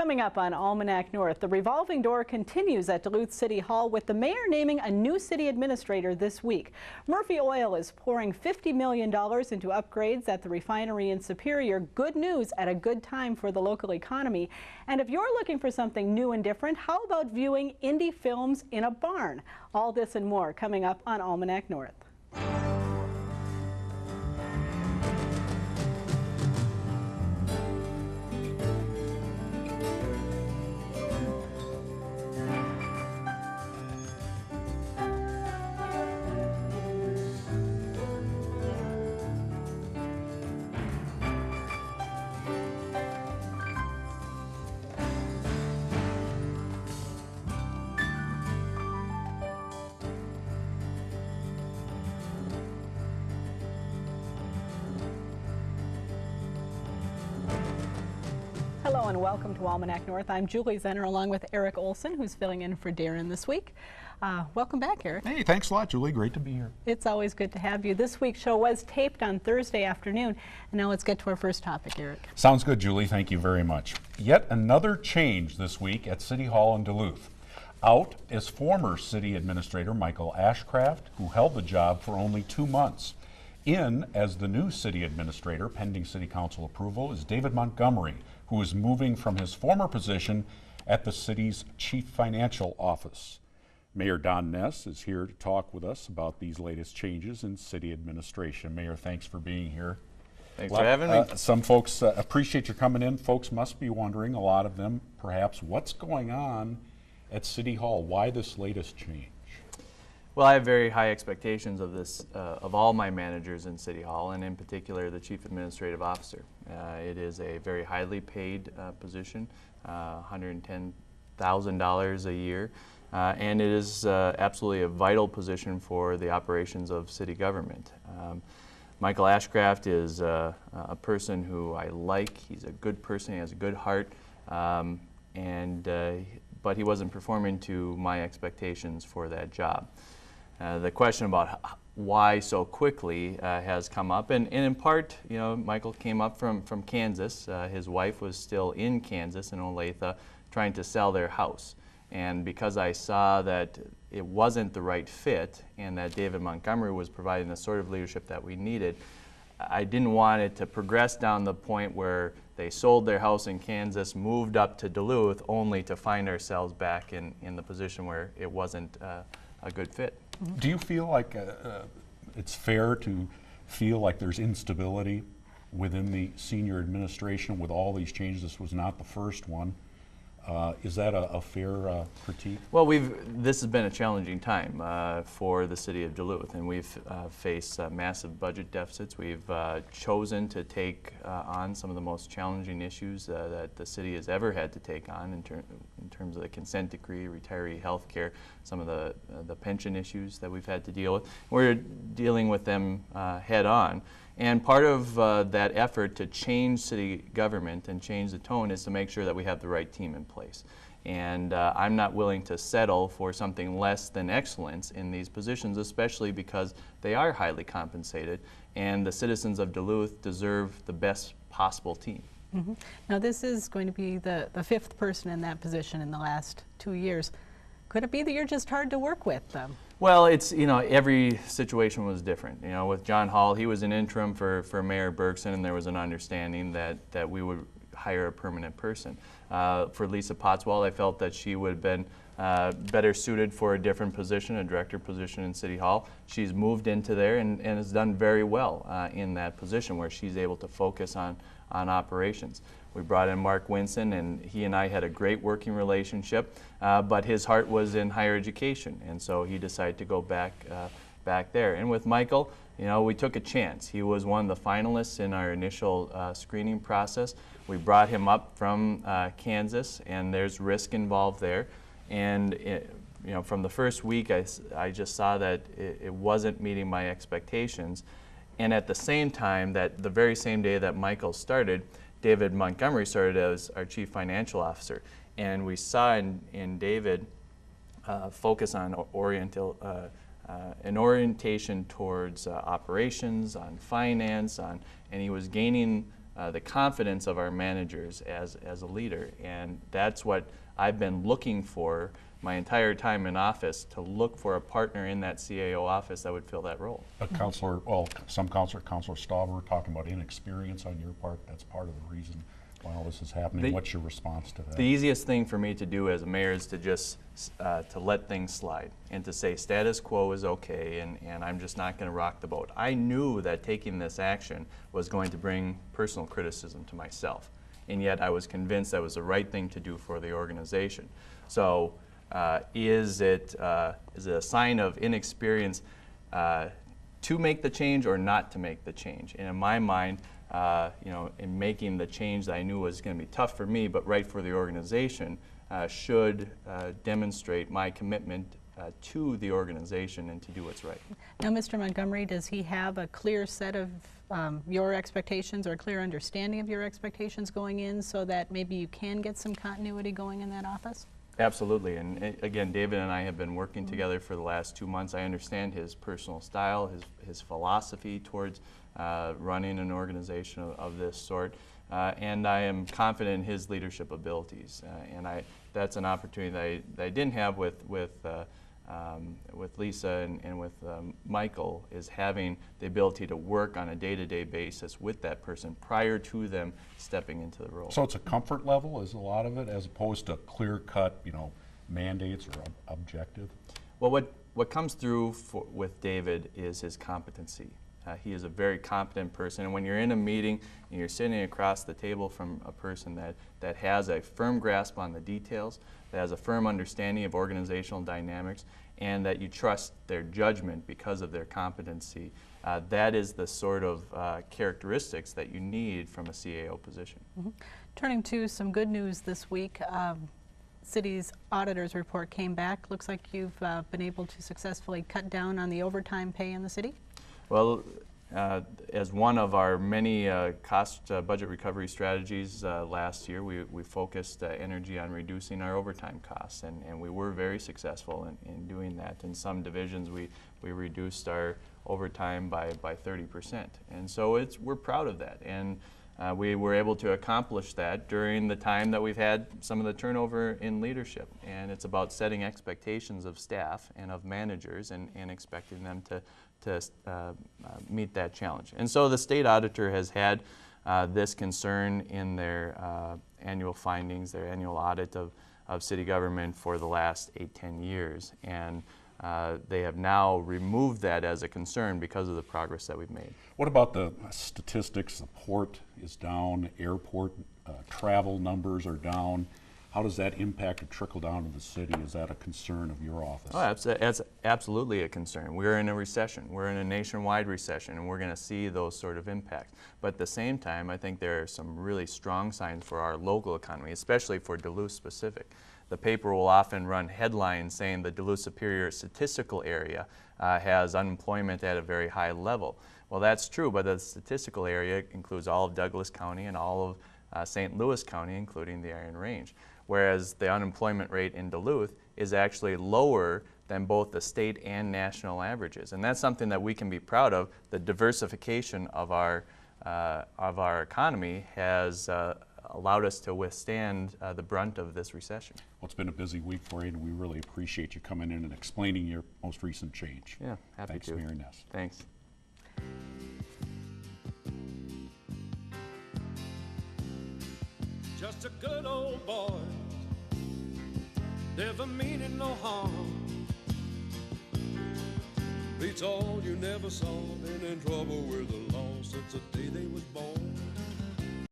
Coming up on Almanac North, the revolving door continues at Duluth City Hall with the mayor naming a new city administrator this week. Murphy Oil is pouring $50 million into upgrades at the refinery in Superior. Good news at a good time for the local economy. And if you're looking for something new and different, how about viewing indie films in a barn? All this and more coming up on Almanac North. Hello and welcome to Almanac North. I'm Julie Zenner along with Eric Olson, who's filling in for Darren this week. Welcome back, Eric. Hey, thanks a lot, Julie. Great to be here. It's always good to have you. This week's show was taped on Thursday afternoon. And now let's get to our first topic, Eric. Sounds good, Julie. Thank you very much. Yet another change this week at City Hall in Duluth. Out is former City Administrator Michael Ashcraft, who held the job for only 2 months. In as the new City Administrator, pending City Council approval, is David Montgomery, who is moving from his former position at the city's Chief Financial Office. Mayor Don Ness is here to talk with us about these latest changes in city administration. Mayor, thanks for being here. Thanks for having me. Some folks appreciate you coming in. Folks must be wondering, a lot of them perhaps, what's going on at City Hall? Why this latest change? Well, I have very high expectations of this, of all my managers in City Hall, and in particular the Chief Administrative Officer. It is a very highly paid position, $110,000 a year, and it is absolutely a vital position for the operations of city government. Michael Ashcraft is a person who I like. He's a good person. He has a good heart, but he wasn't performing to my expectations for that job. The question about why so quickly has come up, and in part, you know, Michael came up from Kansas. His wife was still in Kansas, in Olathe, trying to sell their house. And because I saw that it wasn't the right fit and that David Montgomery was providing the sort of leadership that we needed, I didn't want it to progress down the point where they sold their house in Kansas, moved up to Duluth, only to find ourselves back in the position where it wasn't a good fit. Do you feel like it's fair to feel like there's instability within the senior administration with all these changes? This was not the first one. Is that a fair critique? Well, this has been a challenging time for the city of Duluth, and we've faced massive budget deficits. We've chosen to take on some of the most challenging issues that the city has ever had to take on in terms of the consent decree, retiree health care, some of the pension issues that we've had to deal with. We're dealing with them head on. And part of that effort to change city government and change the tone is to make sure that we have the right team in place. And I'm not willing to settle for something less than excellence in these positions, especially because they are highly compensated, and the citizens of Duluth deserve the best possible team. Mm-hmm. Now, this is going to be the fifth person in that position in the last 2 years. Could it be that you're just hard to work with? Well, it's, you know, every situation was different. You know, with John Hall, he was an interim for Mayor Bergson, and there was an understanding that we would hire a permanent person. For Lisa Pottswald, I felt that she would have been better suited for a different position, a director position in City Hall. She's moved into there and has done very well in that position where she's able to focus on operations. We brought in Mark Winson, and he and I had a great working relationship, but his heart was in higher education, and so he decided to go back there. And with Michael, you know, we took a chance. He was one of the finalists in our initial screening process. We brought him up from Kansas, and there's risk involved there. And you know, from the first week, I just saw that it wasn't meeting my expectations. And at the same time, that the very same day that Michael started, David Montgomery started as our Chief Financial Officer. And we saw in David focus on an orientation towards operations, on finance, and he was gaining the confidence of our managers as a leader. And that's what I've been looking for my entire time in office, to look for a partner in that CAO office that would fill that role. But Councilor Stauber, talking about inexperience on your part, that's part of the reason why all this is happening. What's your response to that? The easiest thing for me to do as a mayor is to just to let things slide and to say status quo is okay, and I'm just not going to rock the boat. I knew that taking this action was going to bring personal criticism to myself, and yet I was convinced that was the right thing to do for the organization. So is it a sign of inexperience to make the change or not to make the change? And in my mind, in making the change that I knew was going to be tough for me, but right for the organization, should demonstrate my commitment to the organization and to do what's right. Now, Mr. Montgomery, does he have a clear set of your expectations or a clear understanding of your expectations going in, so that maybe you can get some continuity going in that office? Absolutely, and again, David and I have been working together for the last 2 months. I understand his personal style, his philosophy towards running an organization of this sort, and I am confident in his leadership abilities. And that's an opportunity that I didn't have with Lisa and with Michael, is having the ability to work on a day-to-day basis with that person prior to them stepping into the role. So it's a comfort level, is a lot of it, as opposed to clear-cut, mandates or objective? Well, what comes through with David is his competency. He is a very competent person, and when you're in a meeting and you're sitting across the table from a person that has a firm grasp on the details, that has a firm understanding of organizational dynamics, and that you trust their judgment because of their competency, that is the sort of characteristics that you need from a CAO position. Mm-hmm. Turning to some good news this week, City's auditor's report came back. Looks like you've been able to successfully cut down on the overtime pay in the city. Well, as one of our many cost budget recovery strategies last year, we focused energy on reducing our overtime costs, and we were very successful in doing that. In some divisions, we reduced our overtime by 30%, and so we're proud of that. And we were able to accomplish that during the time that we've had some of the turnover in leadership. And it's about setting expectations of staff and of managers and expecting them to meet that challenge. And so the state auditor has had this concern in their annual findings, their annual audit of city government for the last 8-10 years. And they have now removed that as a concern because of the progress that we've made. What about the statistics? The port is down, airport travel numbers are down. How does that impact or trickle down to the city? Is that a concern of your office? Oh, that's absolutely a concern. We're in a recession. We're in a nationwide recession, and we're going to see those sort of impacts. But at the same time, I think there are some really strong signs for our local economy, especially for Duluth specific. The paper will often run headlines saying the Duluth Superior Statistical Area has unemployment at a very high level. Well, that's true, but the statistical area includes all of Douglas County and all of St. Louis County, including the Iron Range. Whereas the unemployment rate in Duluth is actually lower than both the state and national averages. And that's something that we can be proud of. The diversification of our economy has allowed us to withstand the brunt of this recession. Well, it's been a busy week for you, and we really appreciate you coming in and explaining your most recent change. Yeah, happy Thanks, to. Mayor Ness. Thanks. Just a good old boy, never meaning no harm. Beats all you never saw, been in trouble with the law since the day they